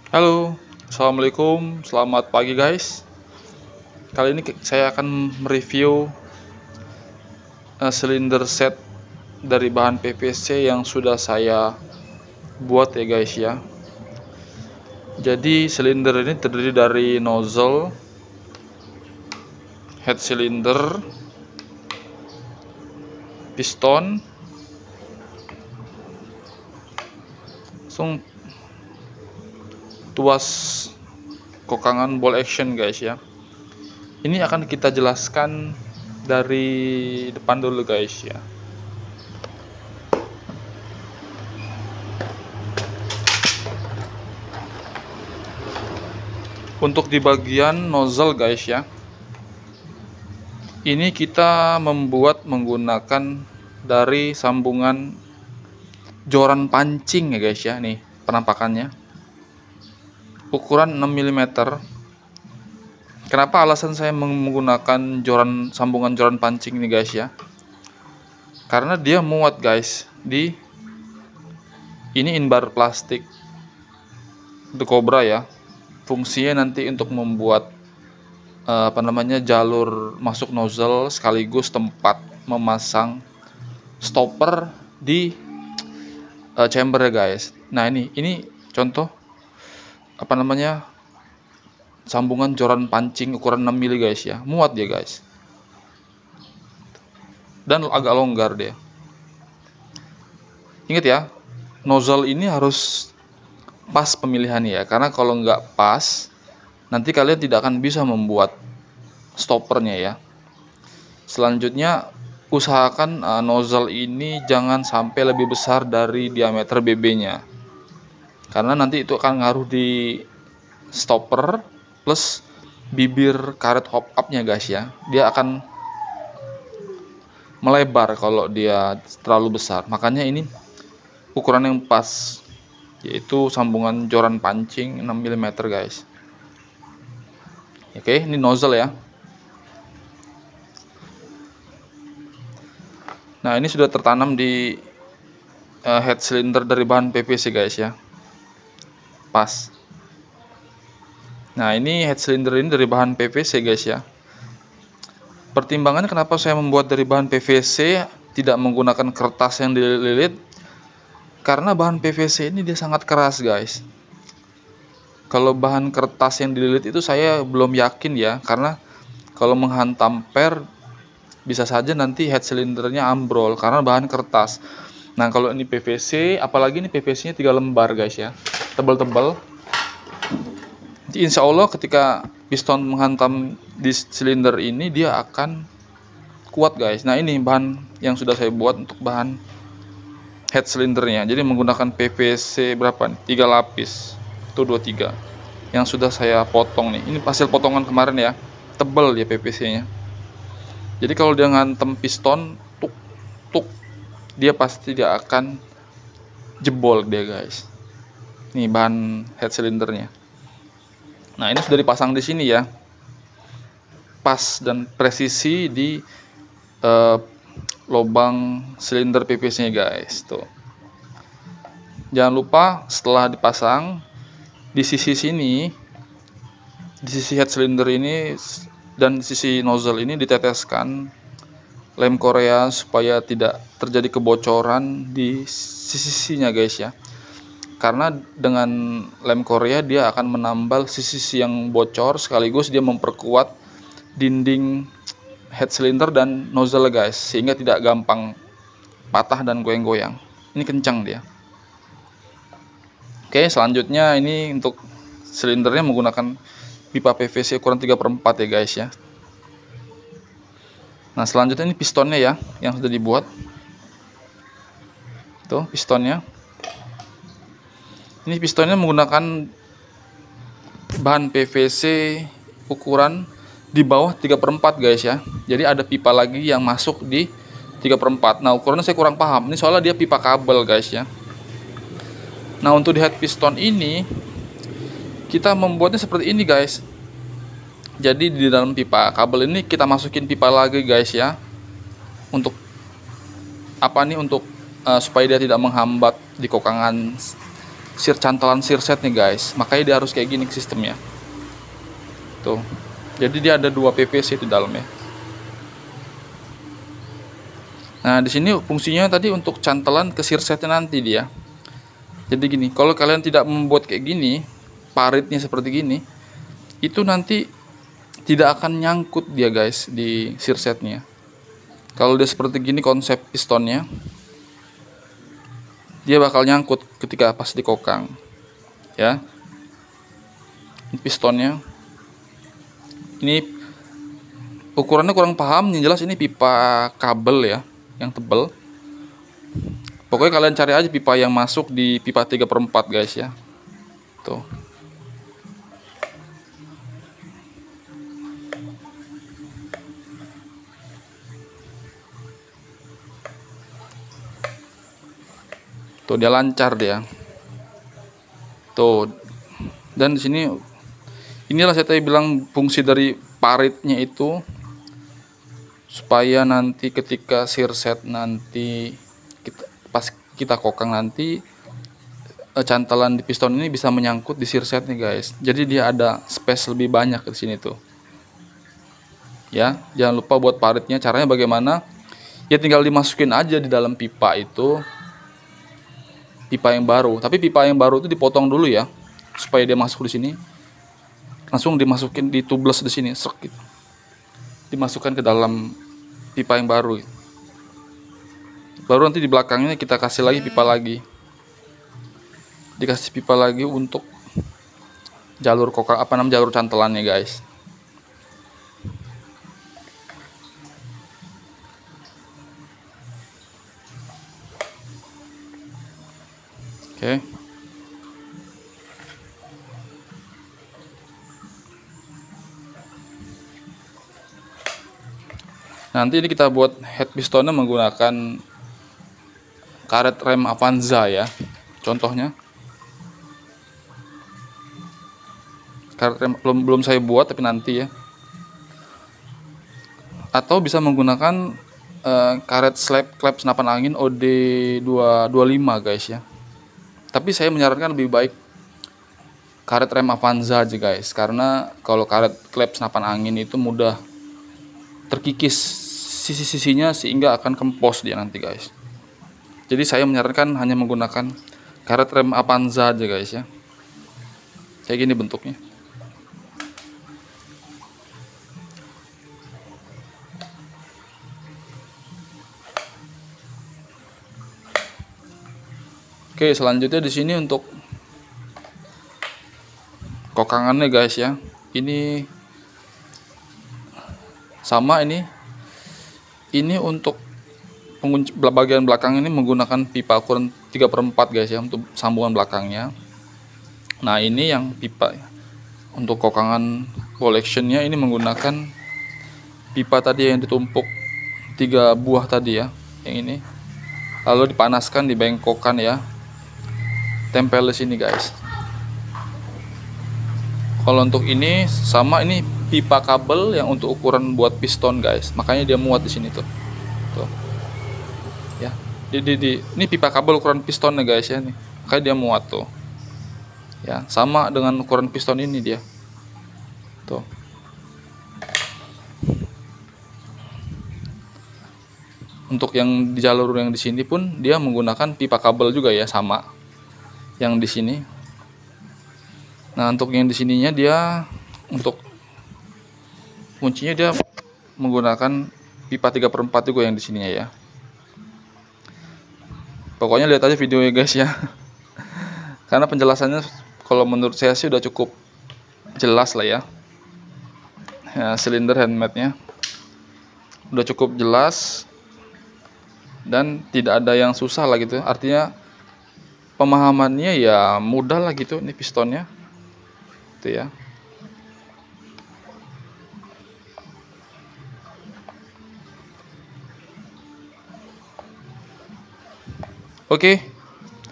Halo, assalamualaikum, selamat pagi guys. Kali ini saya akan mereview silinder set dari bahan PVC yang sudah saya buat ya guys ya. Jadi silinder ini terdiri dari nozzle, head cylinder, piston, langsung tuas kokangan ball action guys ya. Ini akan kita jelaskan dari depan dulu guys ya. Untuk di bagian nozzle guys ya, ini kita membuat menggunakan dari sambungan joran pancing ya guys ya. Nih penampakannya, ukuran 6 mm. Kenapa alasan saya menggunakan sambungan joran pancing ini guys ya? Karena dia muat guys di ini inbar plastik The Cobra ya. Fungsinya nanti untuk membuat jalur masuk nozzle sekaligus tempat memasang stopper di chamber ya guys. Nah ini contoh sambungan joran pancing ukuran 6 mili guys ya. Muat dia guys, dan agak longgar dia. Ingat ya, nozzle ini harus pas pemilihannya ya, karena kalau nggak pas nanti kalian tidak akan bisa membuat stoppernya ya. Selanjutnya usahakan nozzle ini jangan sampai lebih besar dari diameter BB nya, karena nanti itu akan ngaruh di stopper plus bibir karet hop up nya guys ya. Dia akan melebar kalau dia terlalu besar. Makanya ini ukuran yang pas, yaitu sambungan joran pancing 6 mm guys. Oke, ini nozzle ya. Nah, ini sudah tertanam di head cylinder dari bahan PVC guys ya. Pas. Nah, ini head cylinder ini dari bahan PVC guys ya. Pertimbangannya kenapa saya membuat dari bahan PVC, tidak menggunakan kertas yang dililit, karena bahan PVC ini dia sangat keras guys. Kalau bahan kertas yang dililit itu saya belum yakin ya, karena kalau menghantam per bisa saja nanti head cylindernya ambrol karena bahan kertas. Nah kalau ini PVC, apalagi ini PVC nya 3 lembar guys ya, tebal-tebal. Insya Allah ketika piston menghantam di silinder ini dia akan kuat guys. Nah ini bahan yang sudah saya buat untuk bahan head cylindernya. Jadi menggunakan PVC berapa nih? 3 lapis itu 23 yang sudah saya potong nih. Ini hasil potongan kemarin ya, tebal ya PVC nya. Jadi kalau dia ngantem piston tuk tuk, dia pasti dia akan jebol dia guys. Nih bahan head cylindernya. Nah ini sudah dipasang di sini ya, pas dan presisi di lubang silinder PVC nya guys. Tuh, jangan lupa setelah dipasang di sisi sini, di sisi head cylinder ini dan sisi nozzle ini diteteskan lem Korea supaya tidak terjadi kebocoran di sisi-sisinya guys ya. Karena dengan lem Korea dia akan menambal sisi-sisi yang bocor, sekaligus dia memperkuat dinding head cylinder dan nozzle guys, sehingga tidak gampang patah dan goyang-goyang. Ini kencang dia. Oke, selanjutnya ini untuk silindernya menggunakan pipa PVC ukuran 3/4 ya guys ya. Nah selanjutnya ini pistonnya ya, yang sudah dibuat. Tuh pistonnya. Ini pistonnya menggunakan bahan PVC ukuran di bawah 3/4 guys ya. Jadi ada pipa lagi yang masuk di 3/4. Nah ukurannya saya kurang paham. Ini soalnya dia pipa kabel guys ya. Nah untuk di head piston ini kita membuatnya seperti ini guys. Jadi di dalam pipa kabel ini kita masukin pipa lagi guys ya. Untuk apa nih? Untuk supaya dia tidak menghambat di kokangan cantelan sirset nih guys, makanya dia harus kayak gini sistemnya tuh. Jadi dia ada 2 PVC di dalamnya. Nah di sini fungsinya tadi untuk cantelan ke sirsetnya nanti dia. Jadi gini, kalau kalian tidak membuat kayak gini, paritnya seperti gini, itu nanti tidak akan nyangkut dia guys di sirsetnya. Kalau dia seperti gini konsep pistonnya, dia bakal nyangkut ketika pas dikokang ya. Ini pistonnya, ini ukurannya kurang paham, yang jelas ini pipa kabel ya, yang tebal. Pokoknya kalian cari aja pipa yang masuk di pipa 3/4 guys ya. Tuh. Tuh dia lancar dia. Tuh. Dan di sini inilah saya tadi bilang fungsi dari paritnya itu, supaya nanti ketika sirset nanti pas kita kokang nanti cantelan di piston ini bisa menyangkut di sirset nih guys. Jadi dia ada space lebih banyak di sini tuh. Ya, jangan lupa buat paritnya. Caranya bagaimana? Ya tinggal dimasukin aja di dalam pipa itu, pipa yang baru. Tapi pipa yang baru itu dipotong dulu ya, supaya dia masuk di sini. Langsung dimasukin, ditubles di sini, sek gitu. Dimasukkan ke dalam pipa yang baru. Baru nanti di belakangnya kita kasih lagi pipa lagi. Dikasih pipa lagi untuk jalur kokang, apa namanya, jalur cantelannya guys. Oke. Nanti ini kita buat head pistonnya menggunakan karet rem Avanza ya. Contohnya karet rem belum saya buat, tapi nanti ya. Atau bisa menggunakan karet klep senapan angin OD225 guys ya. Tapi saya menyarankan lebih baik karet rem Avanza aja guys, karena kalau karet klep senapan angin itu mudah terkikis sisi-sisinya sehingga akan kempos dia nanti guys. Jadi saya menyarankan hanya menggunakan karet rem Avanza aja guys ya. Kayak gini bentuknya. Oke, selanjutnya di sini untuk kokangannya guys ya. Ini sama, ini untuk bagian belakang ini menggunakan pipa ukuran 3/4 guys ya, untuk sambungan belakangnya. Nah ini yang pipa untuk kokangan collectionnya, ini menggunakan pipa tadi yang ditumpuk 3 buah tadi ya, yang ini lalu dipanaskan, dibengkokkan ya, tempel di sini guys. Kalau untuk ini sama, ini pipa kabel yang untuk ukuran buat piston guys, makanya dia muat di sini tuh. Ya, ini pipa kabel ukuran pistonnya guys ya nih, makanya dia muat tuh. Ya, sama dengan ukuran piston ini dia. Tuh. Untuk yang di jalur yang di sini pun dia menggunakan pipa kabel juga ya, sama yang di sini. Nah, untuk yang di sininya dia untuk kuncinya dia menggunakan pipa 3/4 juga yang di sininya ya. Pokoknya lihat aja videonya guys ya. Karena penjelasannya kalau menurut saya sih udah cukup jelas lah ya. Ya, silinder handmade-nya udah cukup jelas dan tidak ada yang susah lah gitu. Artinya pemahamannya ya mudah lah gitu. Ini pistonnya itu ya. Oke,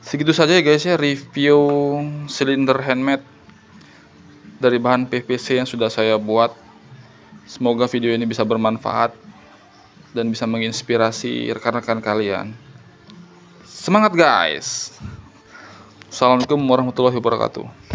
segitu saja ya guys ya review silinder handmade dari bahan PVC yang sudah saya buat. Semoga video ini bisa bermanfaat dan bisa menginspirasi rekan-rekan kalian. Semangat guys! Assalamualaikum warahmatullahi wabarakatuh.